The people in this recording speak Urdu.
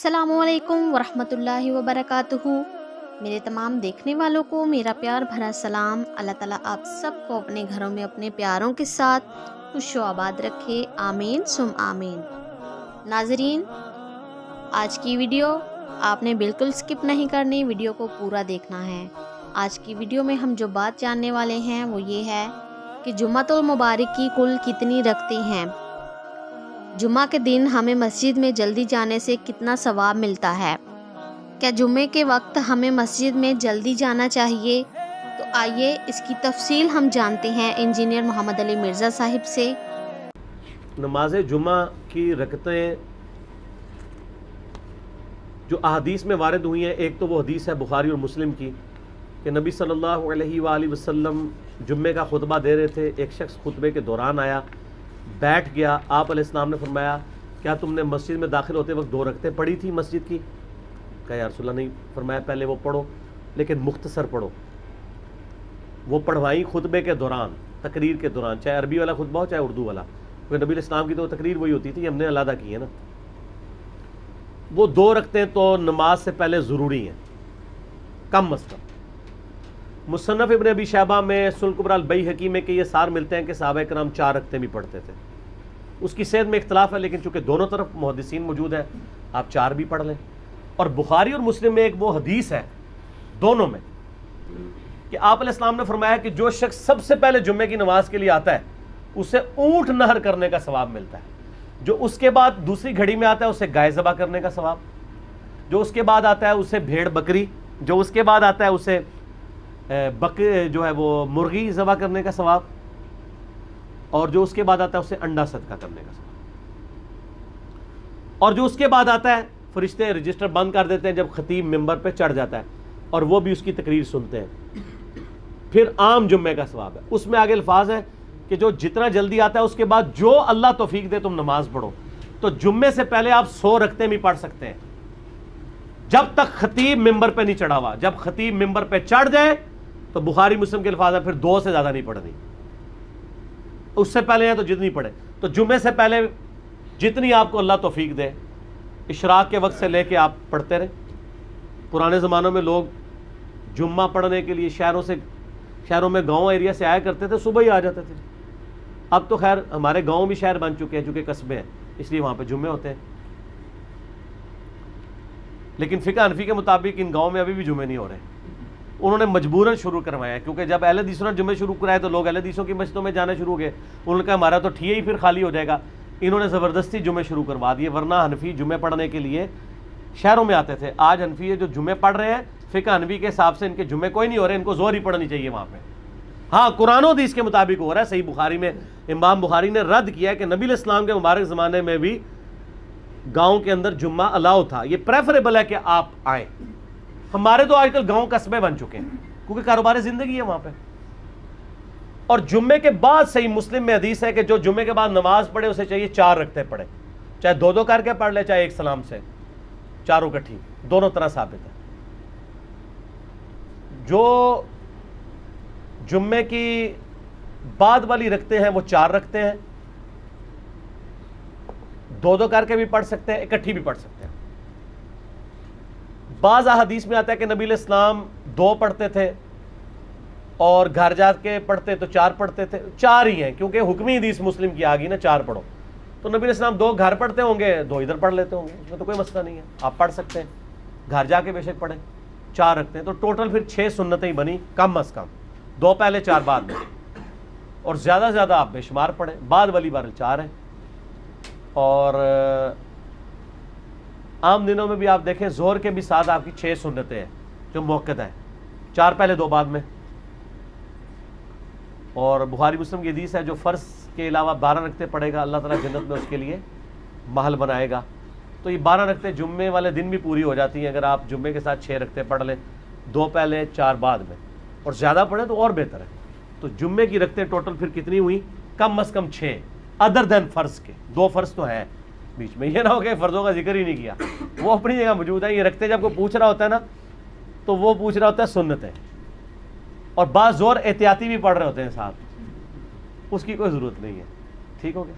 السلام علیکم ورحمۃ اللہ وبرکاتہ۔ میرے تمام دیکھنے والوں کو میرا پیار بھرا سلام۔ اللہ تعالیٰ آپ سب کو اپنے گھروں میں اپنے پیاروں کے ساتھ خوش و آباد رکھے، آمین سم آمین۔ ناظرین، آج کی ویڈیو آپ نے بالکل سکپ نہیں کرنی، ویڈیو کو پورا دیکھنا ہے۔ آج کی ویڈیو میں ہم جو بات جاننے والے ہیں وہ یہ ہے کہ جمعۃ المبارک کی کل کتنی رکعتیں ہیں، جمعہ کے دن ہمیں مسجد میں جلدی جانے سے کتنا ثواب ملتا ہے، کیا جمعے کے وقت ہمیں مسجد میں جلدی جانا چاہیے؟ تو آئیے اس کی تفصیل ہم جانتے ہیں انجینئر محمد علی مرزا صاحب سے۔ نماز جمعہ کی رکعتیں جو احادیث میں وارد ہوئی ہیں، ایک تو وہ حدیث ہے بخاری اور مسلم کی کہ نبی صلی اللہ علیہ وآلہ وسلم جمعے کا خطبہ دے رہے تھے، ایک شخص خطبے کے دوران آیا، بیٹھ گیا، آپ علیہ السلام نے فرمایا کیا تم نے مسجد میں داخل ہوتے وقت 2 رکعتیں پڑھی تھی مسجد کی؟ کہا یا رسول اللہ نہیں۔ فرمایا پہلے وہ پڑھو لیکن مختصر پڑھو۔ وہ پڑھوائی خطبے کے دوران، تقریر کے دوران، چاہے عربی والا خطبہ ہو چاہے اردو والا، کیونکہ نبی علیہ السلام کی تو تقریر وہی ہوتی تھی، ہم نے علیحدہ کی ہے نا۔ وہ 2 رکعتیں تو نماز سے پہلے ضروری ہیں، کم از کم۔ مصنف ابن ابی شیبہ میں سنن کبری البیہقی میں کہ یہ سار ملتے ہیں کہ صحابہ کرام 4 رکعتیں بھی پڑھتے تھے۔ اس کی صحت میں اختلاف ہے، لیکن چونکہ دونوں طرف محدثین موجود ہیں، آپ 4 بھی پڑھ لیں۔ اور بخاری اور مسلم میں ایک وہ حدیث ہے دونوں میں کہ آپ علیہ السلام نے فرمایا کہ جو شخص سب سے پہلے جمعے کی نماز کے لیے آتا ہے اسے اونٹ نہر کرنے کا ثواب ملتا ہے، جو اس کے بعد دوسری گھڑی میں آتا ہے اسے گائے ذبح کرنے کا ثواب، جو اس کے بعد آتا ہے اسے بھیڑ بکری، جو اس کے بعد آتا ہے اسے جو ہے وہ مرغی ذبح کرنے کا ثواب، اور جو اس کے بعد آتا ہے اسے انڈا صدقہ کرنے کا ثواب، اور جو اس کے بعد آتا ہے فرشتے رجسٹر بند کر دیتے ہیں جب خطیب ممبر پہ چڑھ جاتا ہے اور وہ بھی اس کی تقریر سنتے ہیں۔ پھر عام جمعے کا ثواب ہے، اس میں آگے الفاظ ہیں کہ جو جتنا جلدی آتا ہے اس کے بعد جو اللہ توفیق دے تم نماز پڑھو، تو جمعے سے پہلے آپ 100 رکعتیں بھی پڑھ سکتے ہیں جب تک خطیب ممبر پہ نہیں چڑھا ہوا۔ جب خطیب ممبر پہ چڑھ جائے تو بخاری مسلم کے الفاظ ہیں پھر 2 سے زیادہ نہیں پڑھنی، اس سے پہلے ہیں تو جتنی پڑھے۔ تو جمعے سے پہلے جتنی آپ کو اللہ توفیق دے، اشراق کے وقت سے لے کے آپ پڑھتے رہے۔ پرانے زمانوں میں لوگ جمعہ پڑھنے کے لیے شہروں میں گاؤں ایریا سے آیا کرتے تھے، صبح ہی آ جاتے تھے۔ اب تو خیر ہمارے گاؤں بھی شہر بن چکے ہیں چونکہ قصبے ہیں، اس لیے وہاں پہ جمعے ہوتے ہیں، لیکن فقہ حنفی کے مطابق ان گاؤں میں ابھی بھی جمعے نہیں ہو رہے۔ انہوں نے مجبوراً شروع کروایا ہے، کیونکہ جب اہل حدیثوں نے جمعے شروع کرائے تو لوگ اہل حدیثوں کی مسجدوں میں جانا شروع ہو گئے۔ انہوں نے کہا ہمارا تو ٹھیے ہی پھر خالی ہو جائے گا، انہوں نے زبردستی جمعے شروع کروا دیے، ورنہ حنفی جمعے پڑھنے کے لیے شہروں میں آتے تھے۔ آج حنفی جو جمعے پڑھ رہے ہیں فقہ حنفی کے حساب سے ان کے جمعے کوئی نہیں ہو رہے، ان کو ظہر ہی پڑھنی چاہیے وہاں پہ۔ ہاں قرآن و حدیث کے مطابق ہو رہا ہے۔ صحیح بخاری میں امام بخاری نے رد کیا ہے کہ نبی علیہ السلام کے مبارک زمانے میں بھی گاؤں کے اندر جمعہ الاؤ تھا، یہ پریفریبل ہے کہ آپ آئیں۔ ہمارے تو آج کل گاؤں قصبے بن چکے ہیں کیونکہ کاروبار زندگی ہے وہاں پہ۔ اور جمعے کے بعد صحیح مسلم میں حدیث ہے کہ جو جمعے کے بعد نماز پڑھے اسے چاہیے 4 رکعتیں پڑھے، چاہے 2 کر کے پڑھ لے چاہے ایک سلام سے، چاروں کٹھی، دونوں طرح ثابت ہے۔ جو جمعے کی بعد والی رکھتے ہیں وہ 4 رکھتے ہیں، 2 کر کے بھی پڑھ سکتے ہیں، اکٹھی بھی پڑھ سکتے ہیں۔ بعض احادیث میں آتا ہے کہ نبی علیہ السلام 2 پڑھتے تھے اور گھر جا کے پڑھتے تو 4 پڑھتے تھے، 4 ہی ہیں کیونکہ حکمی حدیث مسلم کی آ گئی نا 4 پڑھو، تو نبی علیہ السلام 2 گھر پڑھتے ہوں گے، 2 ادھر پڑھ لیتے ہوں گے، اس میں تو کوئی مسئلہ نہیں ہے، آپ پڑھ سکتے ہیں، گھر جا کے بے شک پڑھیں۔ 4 رکھتے ہیں تو ٹوٹل پھر 6 سنتیں ہی بنی کم از کم، 2 پہلے 4 بعد میں، اور زیادہ سے زیادہ آپ بے شمار پڑھیں، بعد والی بار 4 ہیں۔ اور عام دنوں میں بھی آپ دیکھیں ظہر کے بھی ساتھ آپ کی 6 سنتیں ہیں جو موقع ہیں، 4 پہلے 2 بعد میں۔ اور بخاری مسلم کی حدیث ہے جو فرض کے علاوہ 12 رکعتیں پڑھے گا اللہ تعالیٰ جنت میں اس کے لیے محل بنائے گا۔ تو یہ 12 رکعتیں جمعے والے دن بھی پوری ہو جاتی ہیں اگر آپ جمعے کے ساتھ 6 رکعتیں پڑھ لیں، 2 پہلے 4 بعد میں، اور زیادہ پڑھیں تو اور بہتر ہے۔ تو جمعے کی رکعتیں ٹوٹل پھر کتنی ہوئی؟ کم از کم 6 ادر دین فرض کے، 2 فرض تو ہیں بیچ میں، یہ نہ ہو کہ فرضوں کا ذکر ہی نہیں کیا، وہ اپنی جگہ موجود ہے۔ یہ رکھتے جب کوئی پوچھ رہا ہوتا ہے نا تو وہ پوچھ رہا ہوتا ہے سنتیں، اور بعض زور احتیاطی بھی پڑھ رہے ہوتے ہیں ساتھ، اس کی کوئی ضرورت نہیں ہے۔ ٹھیک ہو گیا؟